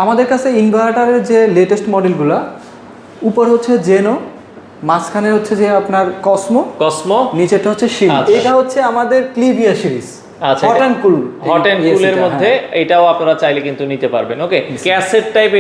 আমাদের কাছে ইনভার্টারের যে লেটেস্ট মডেলগুলো, উপর হচ্ছে জেনো, মাঝখানে হচ্ছে যে আপনার কসমো, নিচেটা হচ্ছে শিম। এটা হচ্ছে আমাদের ক্লিভিয়া সিরিজ। আচ্ছা, hot and cool, hot and কুলের মধ্যে এটাও আপনারা চাইলে কিন্তু নিতে পারবেন। ওকে, ক্যাসেট টাইপ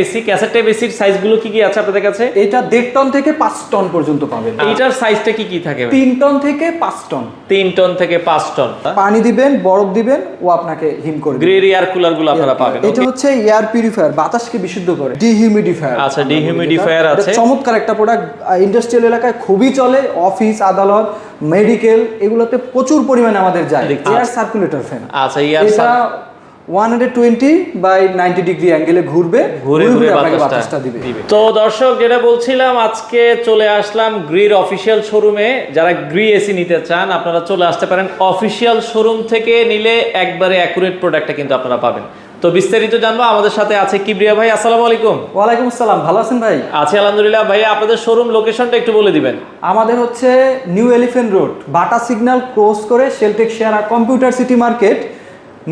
এসির সাইজগুলো কি কি আছে আপনাদের কাছে? এটা 1.5 টন থেকে 5 টন পর্যন্ত পাবেন। এইটার সাইজটা কি কি থাকে? 3 টন থেকে 5 টন। 3 টন থেকে 5 টন। পানি দিবেন, বরফ দিবেন, ও আপনাকে হিম করে গ্রিড এয়ার কুলার গুলো আপনারা পাবেন। এটা হচ্ছে এয়ার পিউরিফায়ার, বাতাসকে বিশুদ্ধ করে। ডিহিউমিডিফায়ার। আচ্ছা, ডিহিউমিডিফায়ার আছে। চমৎকার একটা প্রোডাক্ট, ইন্ডাস্ট্রিয়াল এলাকায় খুবই চলে। অফিস, আদালত, মেডিকেল, এগুলোতে প্রচুর পরিমাণে আমাদের যায়। Air circulator fan. আচ্ছা, এটা 120 বাই 90 ডিগ্রি অ্যাঙ্গেলে ঘুরে আপনাকে বাতাসটা দিবে। তো দর্শক, যেটা বলছিলাম, আজকে চলে আসলাম গ্রির অফিসিয়াল শোরুমে। যারা গ্রি এসি নিতে চান আপনারা চলে আসতে পারেন। অফিসিয়াল শোরুম থেকে নিলে একবারে অ্যাকুরেট প্রোডাক্টটা কিন্তু আপনারা পাবেন। তো বিস্তারিত জানবো, আমাদের সাথে আছে কিবরিয়া ভাই। আসসালামু আলাইকুম। ওয়ালাইকুম আসসালাম, ভালো আছেন ভাই? আছি আলহামদুলিল্লাহ। ভাই, আপনাদের শোরুম লোকেশনটা একটু বলে দিবেন। আমাদের হচ্ছে নিউ এলিফ্যান্ট রোড, বাটা সিগন্যাল ক্রস করে শেলটেক শেয়ারা কম্পিউটার সিটি মার্কেট,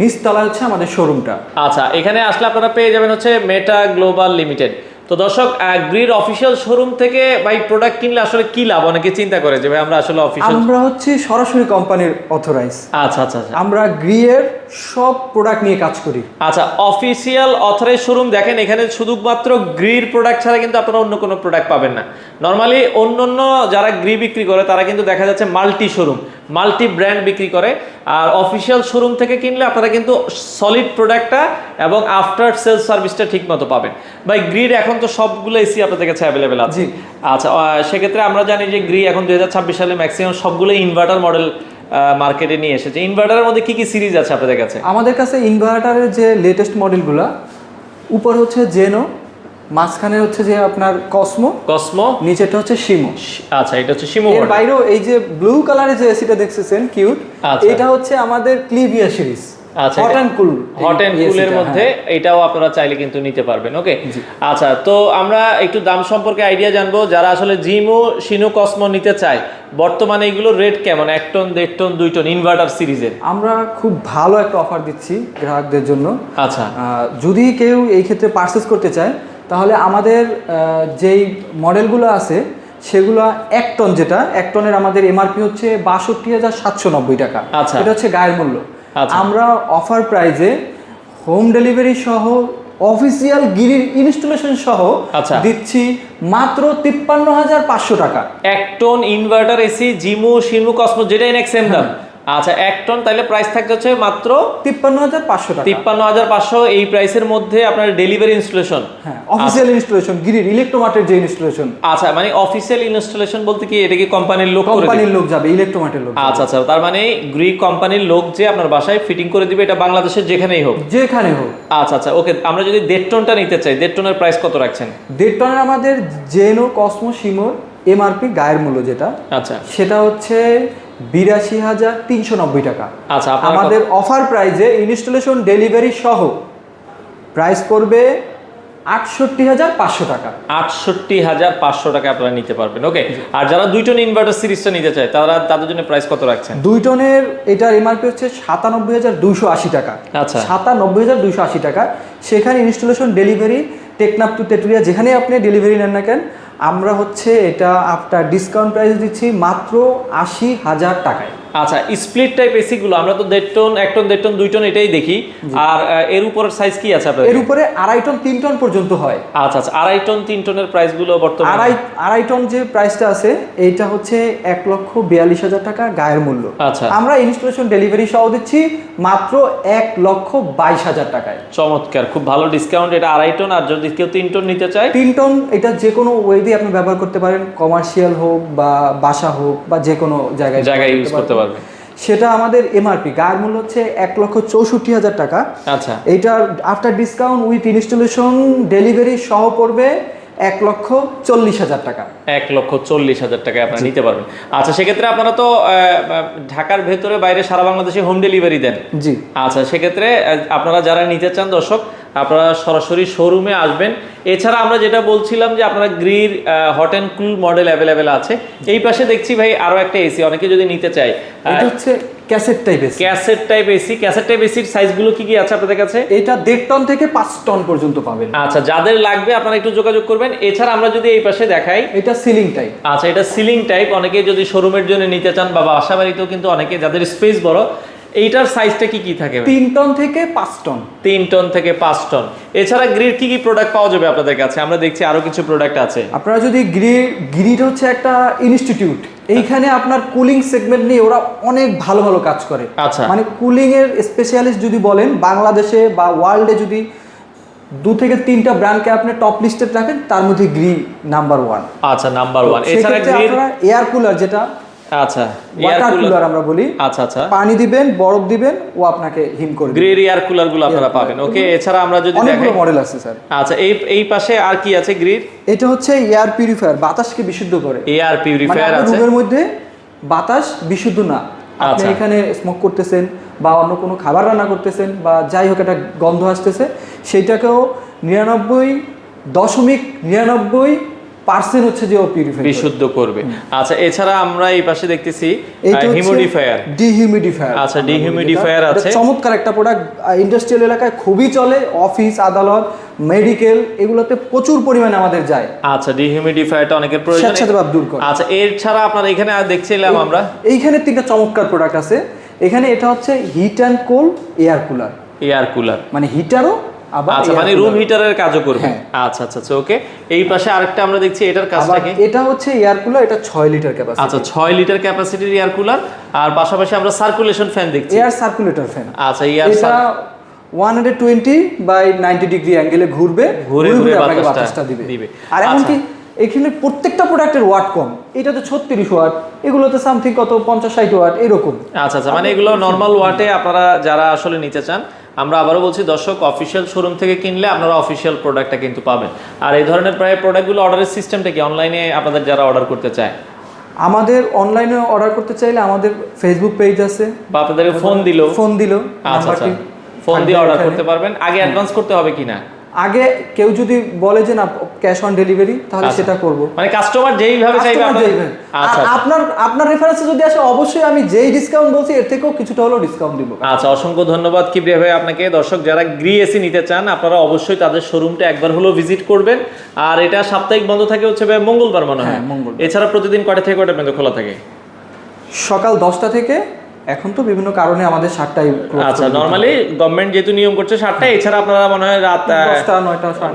নিচতলা হচ্ছে আমাদের শোরুমটা। আচ্ছা, এখানে আসলে আপনারা পেয়ে যাবেন হচ্ছে মেটা গ্লোবাল লিমিটেড। তো দর্শক, গ্রির অফিসিয়াল শোরুম থেকে ভাই প্রোডাক্ট কিনলে আসলে কি লাভ? অনেকে চিন্তা করে যে ভাই আমরা আসলে অফিসিয়াল, আমরা হচ্ছে সরাসরি কোম্পানির অথরাইজ। আচ্ছা আচ্ছা আচ্ছা, আমরা গ্রিয়ের সব প্রোডাক্ট নিয়ে কাজ করি। আচ্ছা, অফিসিয়াল অথরাইজ শোরুম দেখেন, এখানে শুধুমাত্র গ্রির প্রোডাক্ট ছাড়া কিন্তু আপনারা অন্য কোনো প্রোডাক্ট পাবেন না। নর্মালি অন্য যারা গ্রি বিক্রি করে তারা কিন্তু দেখা যাচ্ছে মাল্টি শোরুম, মাল্টি ব্র্যান্ড বিক্রি করে। আর অফিসিয়াল শোরুম থেকে কিনলে আপনারা কিন্তু সলিড প্রোডাক্টটা এবং আফটার সেলস সার্ভিসটা ঠিক মতো পাবেন। ভাই, গ্রির এখন তো সবগুলো এসি আপনাদের কাছে অ্যাভেলেবেল আছে। আচ্ছা, সেক্ষেত্রে আমরা জানি যে গ্রি এখন 2026 সালে ম্যাক্সিমাম সবগুলো ইনভার্টার মডেল মার্কেটে নিয়ে এসেছে। ইনভার্টারের মধ্যে কি কি সিরিজ আছে আপনাদের কাছে? আমাদের কাছে ইনভার্টারের যে লেটেস্ট মডেলগুলো, উপর হচ্ছে জেনো, মাঝখানে হচ্ছে যে আপনার কসমো, নিচেটা হচ্ছে শিমো। আচ্ছা, এটা হচ্ছে শিমো। এর বাইরেও এই যে ব্লু কালারের যে এসিটা দেখতেছেন কিউট, এটা হচ্ছে আমাদের ক্লিভিয়া সিরিজ। আচ্ছা, হট অ্যান্ড কুল এর মধ্যে এটাও আপনারা চাইলে কিন্তু নিতে পারবেন। ওকে, আচ্ছা, তো আমরা একটু দাম সম্পর্কে আইডিয়া জানবো। যারা আসলে জিমো, শিনো, কসমো নিতে চায়, বর্তমানে এগুলো রেট কেমন? 1 টন, 1.5 টন, 2 টন ইনভার্টার সিরিজের আমরা খুব ভালো একটা অফার দিচ্ছি গ্রাহকদের জন্য। আচ্ছা, যদি কেউ এই ক্ষেত্রে পারচেস করতে চায়, তাহলে আমাদের যেই মডেলগুলো আছে সেগুলো 1 টন, যেটা 1 টনের আমাদের এমআরপি হচ্ছে 62,790 টাকা। আচ্ছা, এটা হচ্ছে গায়ের মূল্য। আমরা অফার প্রাইজে হোম ডেলিভারি সহ অফিসিয়াল গিরির ইনস্টলেশন সহ দিচ্ছি মাত্র 53,500 টাকা। 1 ton inverter AC জিমো, Shinu, Cosmo, যেটা সেম দাম। আচ্ছা, 1 টন, তাহলে প্রাইস থাকতে হচ্ছে মাত্র 53,500 টাকা। 53,500। এই প্রাইসের মধ্যে আপনার ডেলিভারি ইনস্টলেশন, হ্যাঁ, অফিসিয়াল ইনস্টলেশন, গিরির ইলেকট্রোমার্টের যে ইনস্টলেশন। আচ্ছা, মানে অফিসিয়াল ইনস্টলেশন বলতে কি এটা কি কোম্পানির লোক করে দিবে? কোম্পানির লোক যাবে, ইলেকট্রোমার্টের লোক। আচ্ছা আচ্ছা, তার মানে গ্রি কোম্পানির লোক যে আপনার বাসায় ফিটিং করে দিবে, এটা বাংলাদেশের যেখানেই হোক। আচ্ছা আচ্ছা, ওকে। আমরা যদি 1.5 টনটা নিতে চাই, 1.5 টনের প্রাইস কত রাখছেন? 1.5 টনের আমাদের জেনো, কসমো, শিমোর এমআরপি গায়ের মূল্য যেটা, আচ্ছা, সেটা হচ্ছে 82,390 টাকা। আচ্ছা, আমাদের অফার প্রাইজে ইনস্টলেশন ডেলিভারি সহ প্রাইস পড়বে 68,500 টাকা। 68,500 টাকা আপনারা নিতে পারবেন। ওকে, আর যারা 2 টন ইনভার্টার সিরিজটা নিতে চায় তাদের জন্য প্রাইস কত রাখছেন? 2 টনের এটার এমআরপি হচ্ছে 97,280 টাকা। আচ্ছা, 97,280 টাকা। সেখানে installation delivery Teknaf to Tetulia যেখানে আপনি ডেলিভারি নেন না কেন, আমরা হচ্ছে এটা আফটার ডিসকাউন্ট প্রাইস দিচ্ছি মাত্র 80,000 টাকায়। আচ্ছা, স্প্লিট টাইপ এসি গুলো আমরা তো 1.5 টন, 1 টন, 1.5 টন, 2 টন এটাই দেখি। আর এর উপরের সাইজ কি আছে আপনাদের? এর উপরে 2.5 টন, 3 টন পর্যন্ত হয়। আচ্ছা আচ্ছা, 2.5 টন, 3 টনের প্রাইস গুলো বর্তমানে 2.5 টন যে প্রাইসটা আছে এইটা হচ্ছে 1,42,000 টাকা গায়ের মূল্য। আচ্ছা, আমরা ইনস্টলেশন ডেলিভারি সহ দিচ্ছি মাত্র 1,22,000 টাকায়। চমৎকার, খুব ভালো ডিসকাউন্ট। এটা 2.5 টন। আর যদি কেউ 3 টন নিতে চায়, 3 টন এটা যে কোনো ওয়েতে আপনি ব্যবহার করতে পারেন, কমার্শিয়াল হোক বা বাসা হোক বা যে কোনো জায়গায় ইউজ করতে পারবেন। সেটা আমাদের এমআরপি গায়ের মূল্য হচ্ছে 1,64,000 টাকা। আচ্ছা, এইটার after discount with installation delivery সহ পড়বে 1,40,000 টাকা। 1,40,000 টাকায় আপনারা নিতে পারবেন। আচ্ছা, সেক্ষেত্রে আপনারা তো ঢাকার ভেতরে বাইরে সারা বাংলাদেশে হোম ডেলিভারি দেন? জি। আচ্ছা, সেক্ষেত্রে আপনারা যারা নিতে চান দর্শক, আপনারা সরাসরি শোরুমে আসবেন। এছাড়া আমরা যেটা বলছিলাম যে আপনারা গ্রির hot and cool model available আছে। এই পাশে দেখছি ভাই আরো একটা এসি, অনেকে যদি নিতে চায়, এটা হচ্ছে cassette type AC. Cassette type AC, cassette type এসির সাইজগুলো কি কি আছে আপনাদের কাছে? এটা 1.5 টন থেকে 5 টন পর্যন্ত পাবেন। আচ্ছা, যাদের লাগবে আপনারা একটু যোগাযোগ করবেন। এছাড়া আমরা যদি এই পাশে দেখাই, এটা সিলিং টাইপ। আচ্ছা, এটা সিলিং টাইপ। অনেকে যদি শোরুমের জন্য নিতে চান বা বাসা বাড়িতেও কিন্তু অনেকে যাদের স্পেস বড়, এইটার সাইজটা কি কি থাকে? 3 টন থেকে 5 টন। 3 টন থেকে 5 টন। এছাড়া গ্রিড কি কি প্রোডাক্ট পাওয়া যাবে আপনাদের কাছে? আমরা দেখছি আরো কিছু প্রোডাক্ট আছে। আপনারা যদি গ্রিড হচ্ছে একটা ইনস্টিটিউট, এইখানে আপনার কুলিং সেগমেন্ট নিয়ে ওরা অনেক ভালো ভালো কাজ করে। আচ্ছা, মানে কুলিং এর স্পেশালিস্ট যদি বলেন, বাংলাদেশে বা ওয়ার্ল্ডে যদি 2 থেকে 3টা ব্র্যান্ডকে আপনি টপ লিস্টে রাখেন, তার মধ্যে গ্রিড নাম্বার 1। আচ্ছা, নাম্বার 1। এছাড়া গ্রিড এয়ার কুলার, যেটা আচ্ছা ওয়াটার কুলার আমরা বলি, আচ্ছা আচ্ছা, পানি দিবেন, বরফ দিবেন, ও আপনাকে হিম করবে। গ্রিড এয়ার কুলার গুলো আপনারা পাবেন। ওকে, এছাড়া আমরা যদি অনেকগুলো মডেল আছে স্যার। আচ্ছা, এই পাশে আর কি আছে গ্রিড? এটা হচ্ছে এয়ার পিউরিফায়ার, বাতাসকে বিশুদ্ধ করে। এয়ার পিউরিফায়ার মানে আছে। রুমের মধ্যে বাতাস বিশুদ্ধ না, আপনি আচ্ছা। এখানে স্মোক করতেছেন বা অন্য কোনো খাবার রান্না করতেছেন বা যাই হোক একটা গন্ধ আসতেছে, সেইটাকেও 99.99% হচ্ছে যে ও পিউরিফাই বিশুদ্ধ করবে। আচ্ছা, এছাড়া আমরা এই পাশে দেখতেছি হিউমিডিফায়ার, ডিহিউমিডিফায়ার। আচ্ছা, ডিহিউমিডিফায়ার আছে। চমৎকার একটা প্রোডাক্ট, ইন্ডাস্ট্রিয়াল এলাকায় খুবই চলে, অফিস আদালত মেডিকেল এগুলোতে প্রচুর পরিমাণে আমাদের যায়। আচ্ছা, ডিহিউমিডিফায়ারটা অনেকের প্রয়োজন। স্যাঁতস্যাঁতে ভাব দূর করে। আচ্ছা, এছাড়া আপনার এখানে আর দেখছিলাম আমরা এইখানে 3টা চমৎকার প্রোডাক্ট আছে। এখানে এটা হচ্ছে heat and cold air cooler. Air cooler মানে হিটারও, আবার আচ্ছা, মানে রুম হিটারের কাজও করবে। হ্যাঁ। আচ্ছা আচ্ছা আচ্ছা, ওকে। এই পাশে আরেকটা আমরা দেখছি, এটার কাজটা কি? এটা হচ্ছে এয়ার কুলার, এটা 6 লিটার ক্যাপাসিটি। আচ্ছা, 6 লিটার ক্যাপাসিটির এয়ার কুলার। আর পাশাপাশি আমরা সার্কুলেশন ফ্যান দেখছি, এয়ার সার্কুলেটর ফ্যান। আচ্ছা, এয়ার এটা 120/90 ডিগ্রি অ্যাঙ্গেলে ঘুরবে, ঘুরে আপনাকে বাতাসটা দিবে। আর এমনকি এখানে প্রত্যেকটা প্রোডাক্টের ওয়াট কম। এটা তো 36 ওয়াট, এগুলোতে সামথিং কত 50-60 ওয়াট এরকম। আচ্ছা আচ্ছা, মানে এগুলো নরমাল ওয়াটে আপনারা যারা আসলে নিতে চান, আমরা আবারও বলছি দর্শক, অফিসিয়াল শোরুম থেকে কিনলে আপনারা অফিসিয়াল প্রোডাক্টটা কিন্তু পাবেন। আর এই ধরনের প্রায় প্রোডাক্টগুলো অর্ডারের সিস্টেমটা কি? অনলাইনে আপনাদের যারা অর্ডার করতে চায়, আমাদের অনলাইনে অর্ডার করতে চাইলে আমাদের ফেসবুক পেজ আছে, বা আপনাদের ফোন দিল, আচ্ছা আচ্ছা, ফোন দিয়ে অর্ডার করতে পারবেন। আগে অ্যাডভান্স করতে হবে কিনা? আগে কেউ যদি বলে যে না ক্যাশ অন ডেলিভারি, তাহলে সেটা করব। মানে কাস্টমার যেইভাবে চাইবে আচ্ছা, আপনার রেফারেন্সে যদি আসে, অবশ্যই আমি যেই ডিসকাউন্ট বলছি এর থেকেও কিছুটা হলেও ডিসকাউন্ট দিব। আচ্ছা, অসংখ্য ধন্যবাদ কিবরিয়া ভাই আপনাকে। দর্শক, যারা গ্রি এসি নিতে চান, আপনারা অবশ্যই তাদের শোরুমটা একবার হলেও ভিজিট করবেন। আর এটা সাপ্তাহিক বন্ধ থাকে হচ্ছে ভাই মঙ্গলবার মনে হয়। এছাড়া প্রতিদিন কয়টা থেকে কয়টা পর্যন্ত খোলা থাকে? সকাল 10টা থেকে, এখন তো বিভিন্ন কারণে আমাদের 7টায়। আচ্ছা, নরমালি গভর্নমেন্ট যেহেতু নিয়ম করছে 7টায়, এছাড়া আপনারা মনে হয় রাত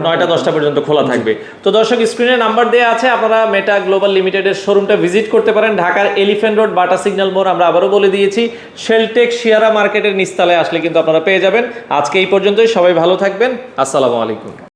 9টা-10টা পর্যন্ত খোলা থাকবে। তো দর্শক, স্ক্রিনে নাম্বার দেওয়া আছে, আপনারা মেটা গ্লোবাল লিমিটেডের শোরুমটা ভিজিট করতে পারেন। ঢাকার এলিফ্যান্ট রোড, বাটা সিগন্যাল মোড়, আমরা আবারও বলে দিয়েছি, শেলটেক শিয়ারা মার্কেটের নিচতলায় আসলে কিন্তু আপনারা পেয়ে যাবেন। আজকে এই পর্যন্তই, সবাই ভালো থাকবেন। আসসালামু আলাইকুম।